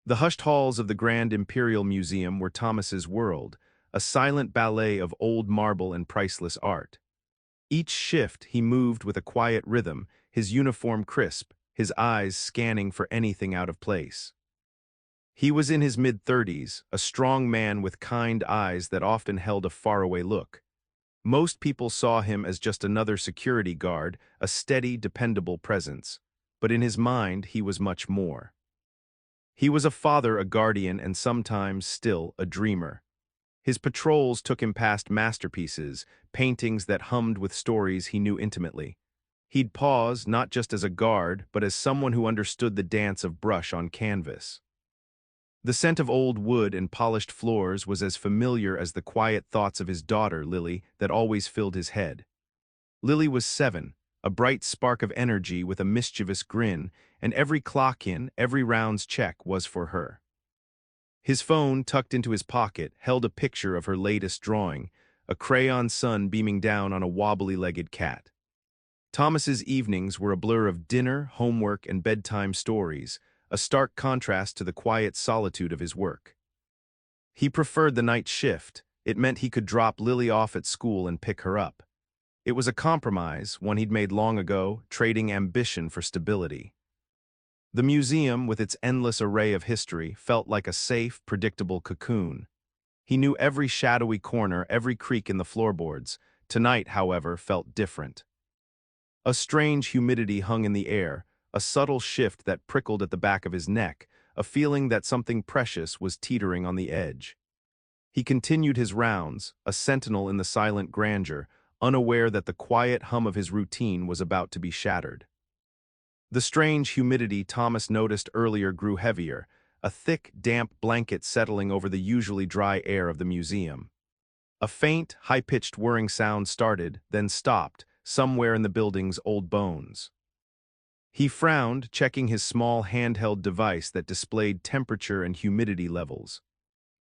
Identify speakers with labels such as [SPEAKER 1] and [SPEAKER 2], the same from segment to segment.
[SPEAKER 1] The hushed halls of the Grand Imperial Museum were Thomas's world, a silent ballet of old marble and priceless art. Each shift he moved with a quiet rhythm, his uniform crisp, his eyes scanning for anything out of place. He was in his mid-30s, a strong man with kind eyes that often held a faraway look. Most people saw him as just another security guard, a steady, dependable presence. But in his mind, he was much more. He was a father, a guardian, and sometimes still a dreamer. His patrols took him past masterpieces, paintings that hummed with stories he knew intimately. He'd pause not just as a guard, but as someone who understood the dance of brush on canvas. The scent of old wood and polished floors was as familiar as the quiet thoughts of his daughter, Lily, that always filled his head. Lily was 7, a bright spark of energy with a mischievous grin, and every clock-in, every rounds check was for her. His phone, tucked into his pocket, held a picture of her latest drawing, a crayon sun beaming down on a wobbly-legged cat. Thomas's evenings were a blur of dinner, homework, and bedtime stories, a stark contrast to the quiet solitude of his work. He preferred the night shift. It meant he could drop Lily off at school and pick her up. It was a compromise, one he'd made long ago, trading ambition for stability. The museum, with its endless array of history, felt like a safe, predictable cocoon. He knew every shadowy corner, every creak in the floorboards. Tonight, however, felt different. A strange humidity hung in the air, a subtle shift that prickled at the back of his neck, a feeling that something precious was teetering on the edge. He continued his rounds, a sentinel in the silent grandeur, unaware that the quiet hum of his routine was about to be shattered. The strange humidity Thomas noticed earlier grew heavier, a thick, damp blanket settling over the usually dry air of the museum. A faint, high-pitched whirring sound started, then stopped, somewhere in the building's old bones. He frowned, checking his small handheld device that displayed temperature and humidity levels.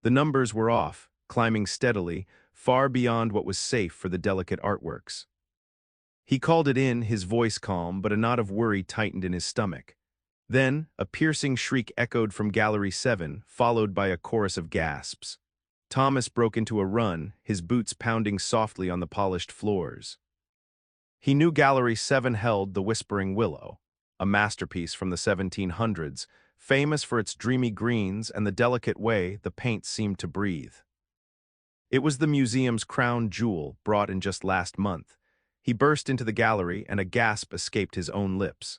[SPEAKER 1] The numbers were off, climbing steadily, far beyond what was safe for the delicate artworks. He called it in, his voice calm, but a knot of worry tightened in his stomach. Then, a piercing shriek echoed from Gallery 7, followed by a chorus of gasps. Thomas broke into a run, his boots pounding softly on the polished floors. He knew Gallery 7 held The Whispering Willow, a masterpiece from the 1700s, famous for its dreamy greens and the delicate way the paint seemed to breathe. It was the museum's crown jewel, brought in just last month. He burst into the gallery, and a gasp escaped his own lips.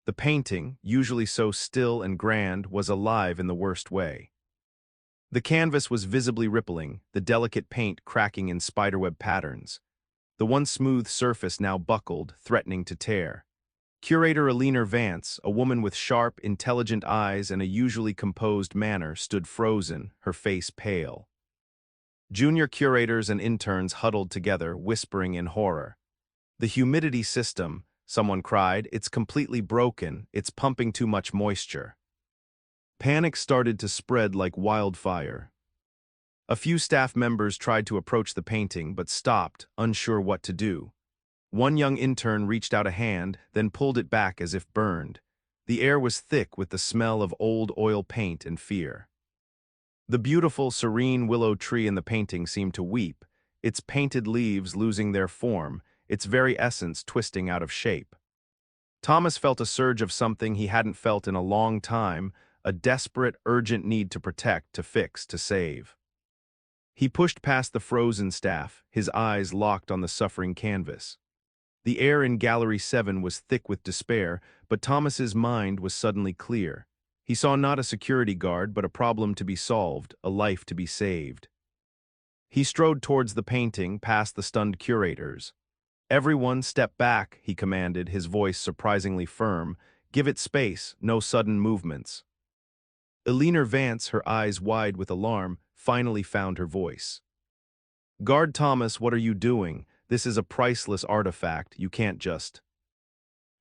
[SPEAKER 1] The painting, usually so still and grand, was alive in the worst way. The canvas was visibly rippling, the delicate paint cracking in spiderweb patterns. The once smooth surface now buckled, threatening to tear. Curator Eleanor Vance, a woman with sharp, intelligent eyes and a usually composed manner, stood frozen, her face pale. Junior curators and interns huddled together, whispering in horror. "The humidity system," someone cried, "it's completely broken, it's pumping too much moisture." Panic started to spread like wildfire. A few staff members tried to approach the painting, but stopped, unsure what to do. One young intern reached out a hand, then pulled it back as if burned. The air was thick with the smell of old oil paint and fear. The beautiful, serene willow tree in the painting seemed to weep, its painted leaves losing their form, its very essence twisting out of shape. Thomas felt a surge of something he hadn't felt in a long time, a desperate, urgent need to protect, to fix, to save. He pushed past the frozen staff, his eyes locked on the suffering canvas. The air in Gallery 7 was thick with despair, but Thomas's mind was suddenly clear. He saw not a security guard, but a problem to be solved, a life to be saved. He strode towards the painting, past the stunned curators. "Everyone step back," he commanded, his voice surprisingly firm. "Give it space, no sudden movements." Eleanor Vance, her eyes wide with alarm, finally found her voice. "Guard Thomas, what are you doing? This is a priceless artifact, you can't just—"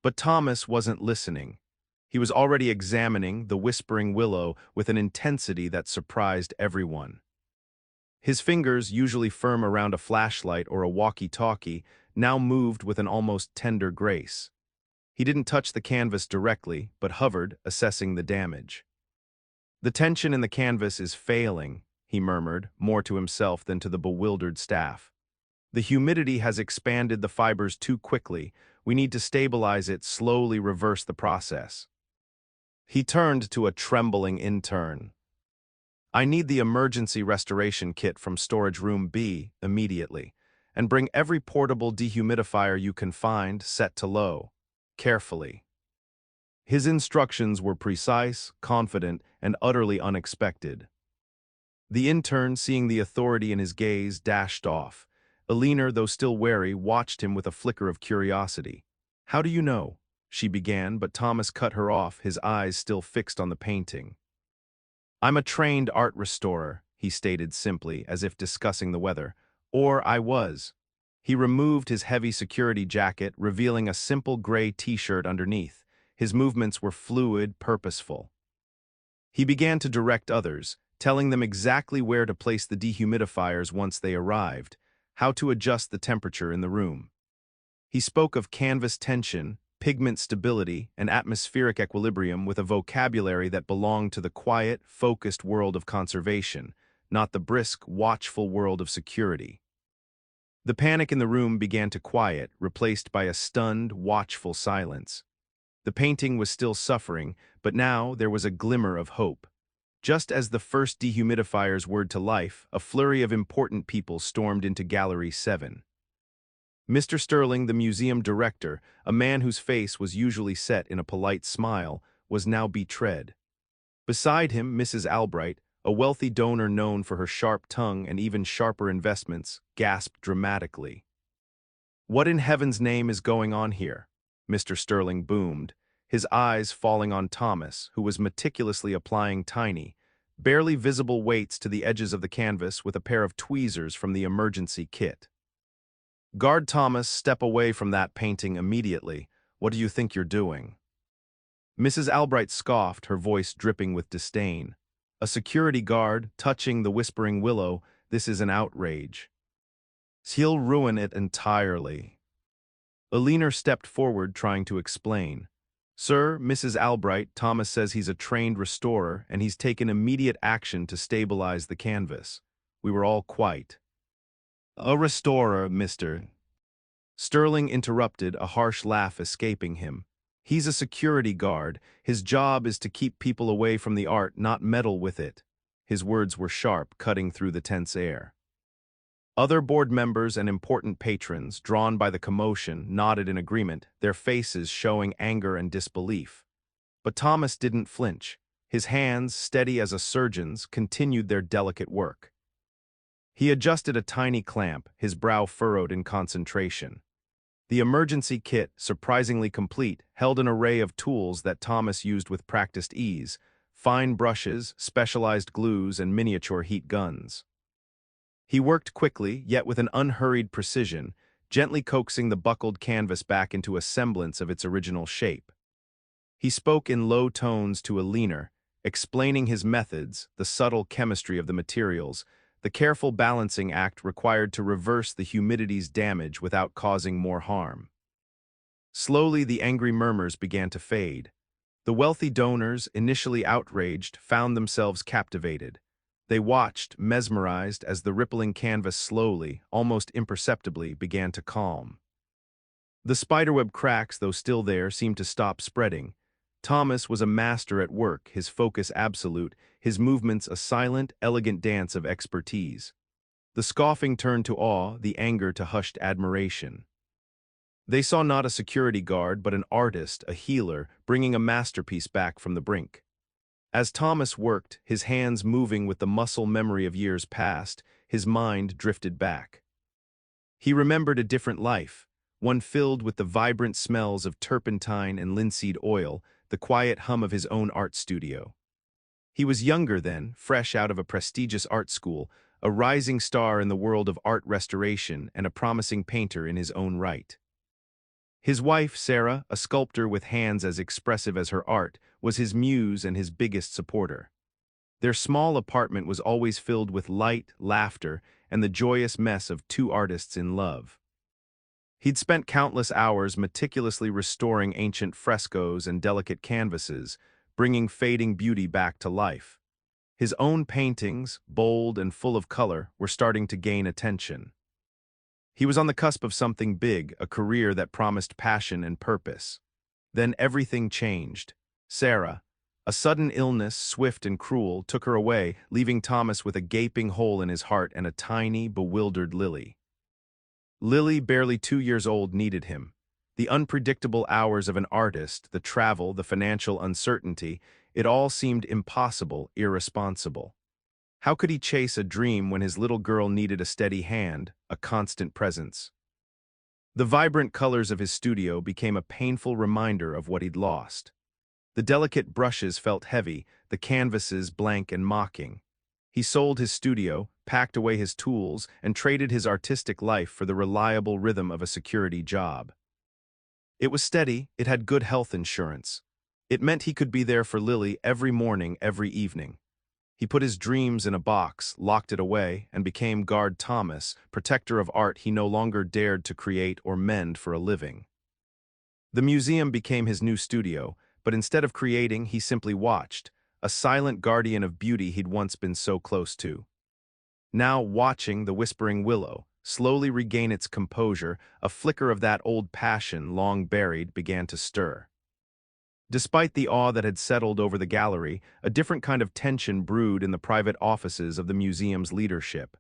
[SPEAKER 1] But Thomas wasn't listening. He was already examining the Whispering Willow with an intensity that surprised everyone. His fingers, usually firm around a flashlight or a walkie-talkie, now moved with an almost tender grace. He didn't touch the canvas directly, but hovered, assessing the damage. The tension in the canvas is failing, he murmured, more to himself than to the bewildered staff. The humidity has expanded the fibers too quickly. We need to stabilize it, slowly reverse the process. He turned to a trembling intern. I need the emergency restoration kit from storage room B immediately, and bring every portable dehumidifier you can find set to low, carefully. His instructions were precise, confident, and utterly unexpected. The intern, seeing the authority in his gaze, dashed off. Alina, though still wary, watched him with a flicker of curiosity. How do you know? She began, but Thomas cut her off, his eyes still fixed on the painting. I'm a trained art restorer, he stated simply, as if discussing the weather. Or I was. He removed his heavy security jacket, revealing a simple gray t-shirt underneath. His movements were fluid, purposeful. He began to direct others, telling them exactly where to place the dehumidifiers once they arrived, how to adjust the temperature in the room. He spoke of canvas tension, pigment stability, and atmospheric equilibrium with a vocabulary that belonged to the quiet, focused world of conservation, not the brisk, watchful world of security. The panic in the room began to quiet, replaced by a stunned, watchful silence. The painting was still suffering, but now there was a glimmer of hope. Just as the first dehumidifiers whirred to life, a flurry of important people stormed into Gallery 7. Mr. Sterling, the museum director, a man whose face was usually set in a polite smile, was now betread. Beside him, Mrs. Albright, a wealthy donor known for her sharp tongue and even sharper investments, gasped dramatically. What in heaven's name is going on here? Mr. Sterling boomed, his eyes falling on Thomas, who was meticulously applying tiny, barely visible weights to the edges of the canvas with a pair of tweezers from the emergency kit. Guard Thomas, step away from that painting immediately. What do you think you're doing? Mrs. Albright scoffed, her voice dripping with disdain. A security guard, touching the whispering willow, this is an outrage. He'll ruin it entirely. Alina stepped forward, trying to explain. Sir, Mrs. Albright, Thomas says he's a trained restorer, and he's taken immediate action to stabilize the canvas. We were all quite. A restorer, Mr. Sterling interrupted, a harsh laugh escaping him. He's a security guard. His job is to keep people away from the art, not meddle with it. His words were sharp, cutting through the tense air. Other board members and important patrons, drawn by the commotion, nodded in agreement, their faces showing anger and disbelief. But Thomas didn't flinch. His hands, steady as a surgeon's, continued their delicate work. He adjusted a tiny clamp, his brow furrowed in concentration. The emergency kit, surprisingly complete, held an array of tools that Thomas used with practiced ease: fine brushes, specialized glues, and miniature heat guns. He worked quickly, yet with an unhurried precision, gently coaxing the buckled canvas back into a semblance of its original shape. He spoke in low tones to Alina, explaining his methods, the subtle chemistry of the materials, the careful balancing act required to reverse the humidity's damage without causing more harm. Slowly, the angry murmurs began to fade. The wealthy donors, initially outraged, found themselves captivated. They watched, mesmerized, as the rippling canvas slowly, almost imperceptibly, began to calm. The spiderweb cracks, though still there, seemed to stop spreading. Thomas was a master at work, his focus absolute, his movements a silent, elegant dance of expertise. The scoffing turned to awe, the anger to hushed admiration. They saw not a security guard, but an artist, a healer, bringing a masterpiece back from the brink. As Thomas worked, his hands moving with the muscle memory of years past, his mind drifted back. He remembered a different life, one filled with the vibrant smells of turpentine and linseed oil, the quiet hum of his own art studio. He was younger then, fresh out of a prestigious art school, a rising star in the world of art restoration and a promising painter in his own right. His wife, Sarah, a sculptor with hands as expressive as her art, was his muse and his biggest supporter. Their small apartment was always filled with light, laughter, and the joyous mess of two artists in love. He'd spent countless hours meticulously restoring ancient frescoes and delicate canvases, bringing fading beauty back to life. His own paintings, bold and full of color, were starting to gain attention. He was on the cusp of something big, a career that promised passion and purpose. Then everything changed. Sarah, a sudden illness, swift and cruel, took her away, leaving Thomas with a gaping hole in his heart and a tiny, bewildered Lily. Lily, barely 2 years old, needed him. The unpredictable hours of an artist, the travel, the financial uncertainty, it all seemed impossible, irresponsible. How could he chase a dream when his little girl needed a steady hand, a constant presence? The vibrant colors of his studio became a painful reminder of what he'd lost. The delicate brushes felt heavy, the canvases blank and mocking. He sold his studio, packed away his tools, and traded his artistic life for the reliable rhythm of a security job. It was steady, it had good health insurance. It meant he could be there for Lily every morning, every evening. He put his dreams in a box, locked it away, and became Guard Thomas, protector of art he no longer dared to create or mend for a living. The museum became his new studio, but instead of creating, he simply watched, a silent guardian of beauty he'd once been so close to. Now, watching the Whispering Willow slowly regain its composure, a flicker of that old passion, long buried, began to stir. Despite the awe that had settled over the gallery, a different kind of tension brewed in the private offices of the museum's leadership.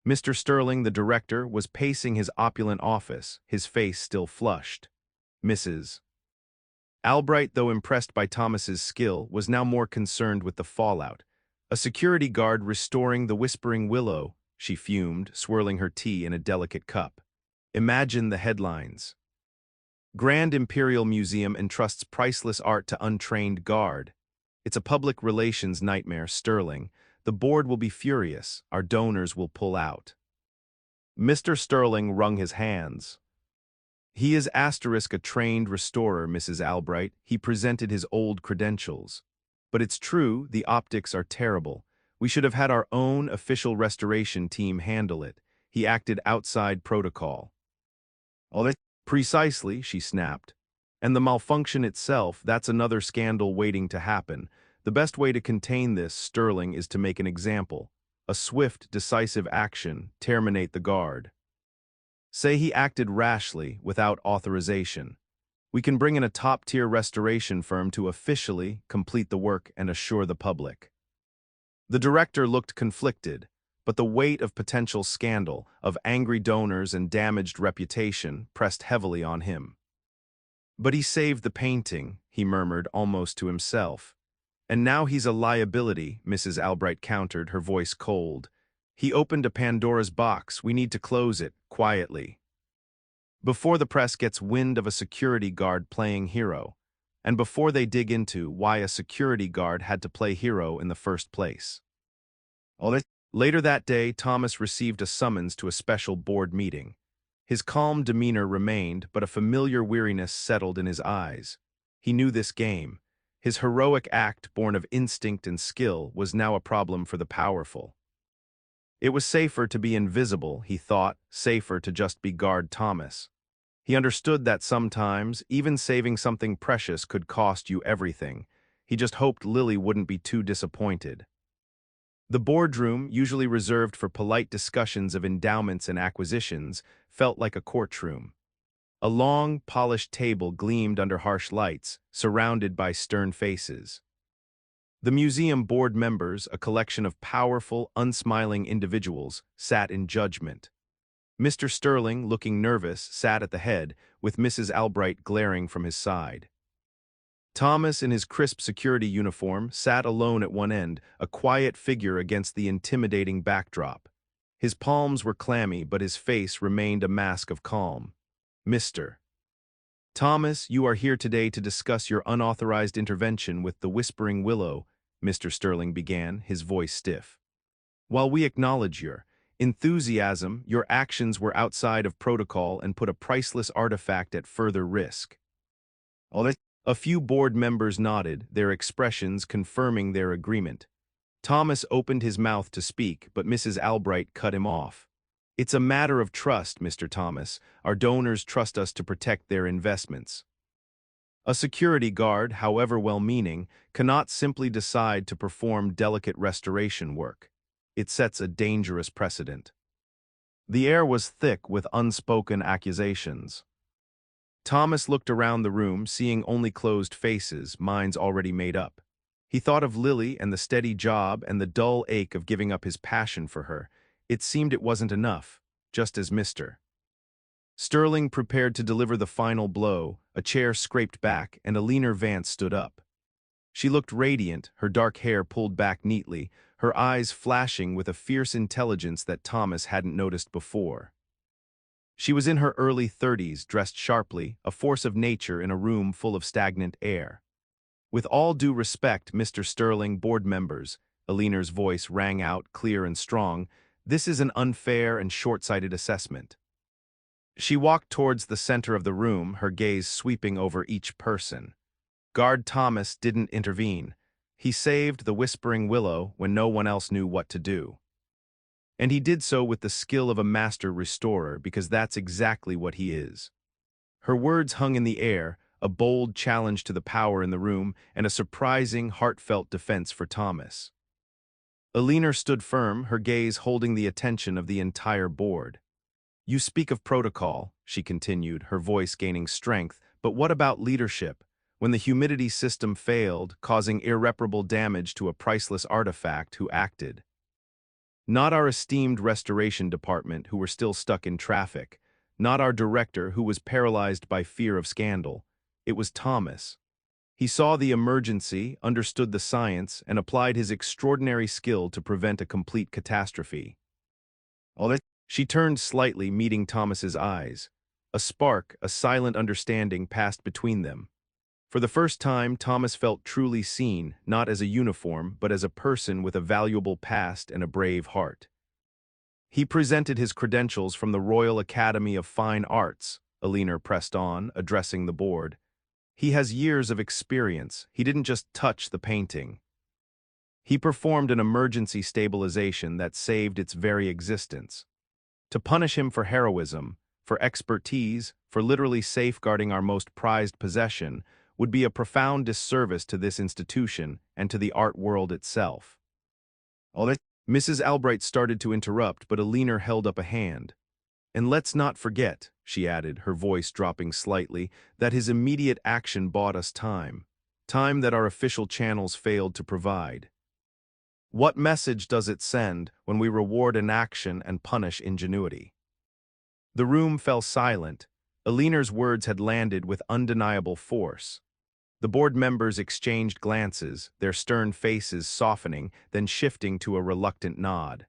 [SPEAKER 1] Mr. Sterling, the director, was pacing his opulent office, his face still flushed. Mrs. Albright, though impressed by Thomas's skill, was now more concerned with the fallout. A security guard restoring the Whispering Willow, she fumed, swirling her tea in a delicate cup. Imagine the headlines. Grand Imperial Museum entrusts priceless art to untrained guard. It's a public relations nightmare, Sterling. The board will be furious. Our donors will pull out. Mr. Sterling wrung his hands. He is a trained restorer, Mrs. Albright. He presented his old credentials. But it's true, the optics are terrible. We should have had our own official restoration team handle it. He acted outside protocol. Oh, that's precisely, she snapped. And the malfunction itself, that's another scandal waiting to happen. The best way to contain this, Sterling, is to make an example. A swift, decisive action, terminate the guard. Say he acted rashly, without authorization. We can bring in a top-tier restoration firm to officially complete the work and assure the public. The director looked conflicted, but the weight of potential scandal, of angry donors and damaged reputation, pressed heavily on him. But he saved the painting, he murmured almost to himself. And now he's a liability, Mrs. Albright countered, her voice cold. He opened a Pandora's box. We need to close it, quietly. Before the press gets wind of a security guard playing hero, and before they dig into why a security guard had to play hero in the first place. Later that day, Thomas received a summons to a special board meeting. His calm demeanor remained, but a familiar weariness settled in his eyes. He knew this game. His heroic act, born of instinct and skill, was now a problem for the powerful. It was safer to be invisible, he thought, safer to just be Guard Thomas. He understood that sometimes, even saving something precious could cost you everything. He just hoped Lily wouldn't be too disappointed. The boardroom, usually reserved for polite discussions of endowments and acquisitions, felt like a courtroom. A long, polished table gleamed under harsh lights, surrounded by stern faces. The museum board members, a collection of powerful, unsmiling individuals, sat in judgment. Mr. Sterling, looking nervous, sat at the head, with Mrs. Albright glaring from his side. Thomas, in his crisp security uniform, sat alone at one end, a quiet figure against the intimidating backdrop. His palms were clammy, but his face remained a mask of calm. Mr. Thomas, you are here today to discuss your unauthorized intervention with the Whispering Willow, Mr. Sterling began, his voice stiff. While we acknowledge your enthusiasm, your actions were outside of protocol and put a priceless artifact at further risk. A few board members nodded, their expressions confirming their agreement. Thomas opened his mouth to speak, but Mrs. Albright cut him off. It's a matter of trust, Mr. Thomas. Our donors trust us to protect their investments. A security guard, however well-meaning, cannot simply decide to perform delicate restoration work. It sets a dangerous precedent. The air was thick with unspoken accusations. Thomas looked around the room, seeing only closed faces, minds already made up. He thought of Lily and the steady job and the dull ache of giving up his passion for her. It seemed it wasn't enough, just as Mr. Sterling prepared to deliver the final blow. A chair scraped back, and a leaner Vance stood up. She looked radiant, her dark hair pulled back neatly, her eyes flashing with a fierce intelligence that Thomas hadn't noticed before. She was in her early 30s, dressed sharply, a force of nature in a room full of stagnant air. "With all due respect, Mr. Sterling, board members," Alina's voice rang out, clear and strong, "this is an unfair and short-sighted assessment." She walked towards the center of the room, her gaze sweeping over each person. Guard Thomas didn't intervene. He saved the Whispering Willow when no one else knew what to do. And he did so with the skill of a master restorer, because that's exactly what he is. Her words hung in the air, a bold challenge to the power in the room, and a surprising, heartfelt defense for Thomas. Alina stood firm, her gaze holding the attention of the entire board. "You speak of protocol," she continued, her voice gaining strength, "but what about leadership? When the humidity system failed, causing irreparable damage to a priceless artifact, who acted? Not our esteemed restoration department, who were still stuck in traffic. Not our director, who was paralyzed by fear of scandal. It was Thomas. He saw the emergency, understood the science, and applied his extraordinary skill to prevent a complete catastrophe." She turned slightly, meeting Thomas's eyes. A spark, a silent understanding passed between them. For the first time, Thomas felt truly seen, not as a uniform, but as a person with a valuable past and a brave heart. "He presented his credentials from the Royal Academy of Fine Arts," Alina pressed on, addressing the board. "He has years of experience. He didn't just touch the painting. He performed an emergency stabilization that saved its very existence. To punish him for heroism, for expertise, for literally safeguarding our most prized possession, would be a profound disservice to this institution and to the art world itself." Mrs. Albright started to interrupt, but Alina held up a hand. "And let's not forget," she added, her voice dropping slightly, "that his immediate action bought us time. Time that our official channels failed to provide. What message does it send when we reward inaction and punish ingenuity?" The room fell silent. Alina's words had landed with undeniable force. The board members exchanged glances, their stern faces softening, then shifting to a reluctant nod.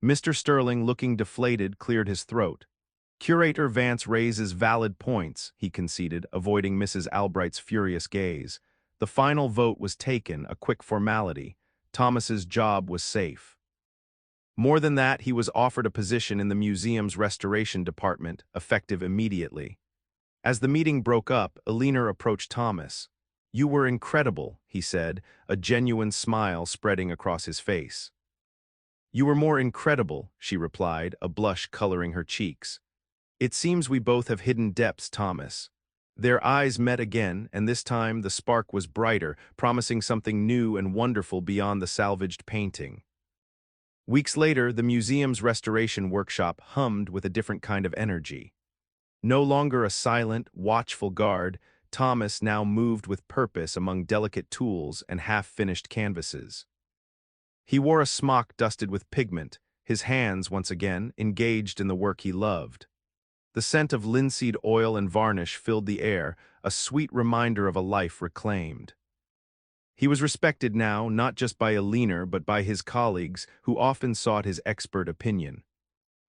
[SPEAKER 1] Mr. Sterling, looking deflated, cleared his throat. "Curator Vance raises valid points," he conceded, avoiding Mrs. Albright's furious gaze. The final vote was taken, a quick formality. Thomas's job was safe. More than that, he was offered a position in the museum's restoration department, effective immediately. As the meeting broke up, Alina approached Thomas. "You were incredible," he said, a genuine smile spreading across his face. "You were more incredible," she replied, a blush coloring her cheeks. "It seems we both have hidden depths, Thomas." Their eyes met again, and this time the spark was brighter, promising something new and wonderful beyond the salvaged painting. Weeks later, the museum's restoration workshop hummed with a different kind of energy. No longer a silent, watchful guard, Thomas now moved with purpose among delicate tools and half-finished canvases. He wore a smock dusted with pigment, his hands, once again, engaged in the work he loved. The scent of linseed oil and varnish filled the air, a sweet reminder of a life reclaimed. He was respected now, not just by Alina, but by his colleagues, who often sought his expert opinion.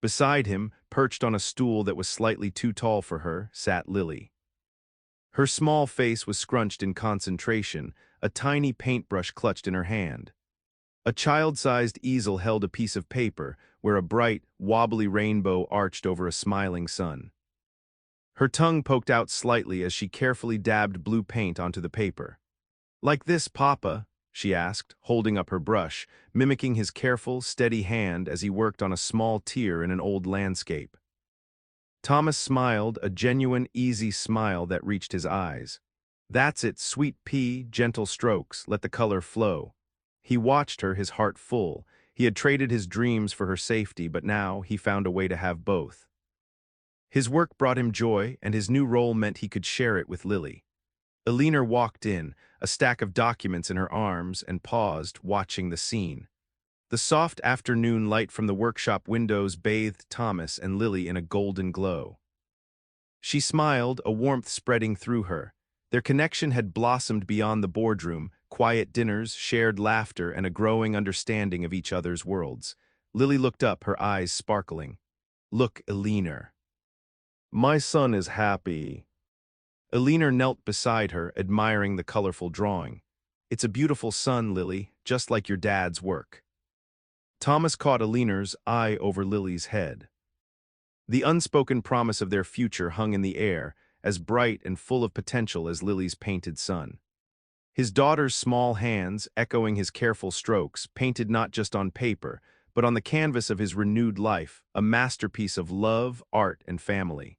[SPEAKER 1] Beside him, perched on a stool that was slightly too tall for her, sat Lily. Her small face was scrunched in concentration, a tiny paintbrush clutched in her hand. A child-sized easel held a piece of paper, where a bright, wobbly rainbow arched over a smiling sun. Her tongue poked out slightly as she carefully dabbed blue paint onto the paper. "Like this, Papa?" she asked, holding up her brush, mimicking his careful, steady hand as he worked on a small tear in an old landscape. Thomas smiled, a genuine, easy smile that reached his eyes. That's it, sweet pea, gentle strokes, let the color flow. He watched her, his heart full. He had traded his dreams for her safety, but now he found a way to have both. His work brought him joy, and his new role meant he could share it with Lily. Elinor walked in, a stack of documents in her arms, and paused, watching the scene. The soft afternoon light from the workshop windows bathed Thomas and Lily in a golden glow. She smiled, a warmth spreading through her. Their connection had blossomed beyond the boardroom, quiet dinners, shared laughter, and a growing understanding of each other's worlds. Lily looked up, her eyes sparkling. Look, Elinor. My son is happy. Elinor knelt beside her, admiring the colorful drawing. It's a beautiful son, Lily, just like your dad's work. Thomas caught Elinor's eye over Lily's head. The unspoken promise of their future hung in the air, as bright and full of potential as Lily's painted son. His daughter's small hands, echoing his careful strokes, painted not just on paper, but on the canvas of his renewed life, a masterpiece of love, art, and family.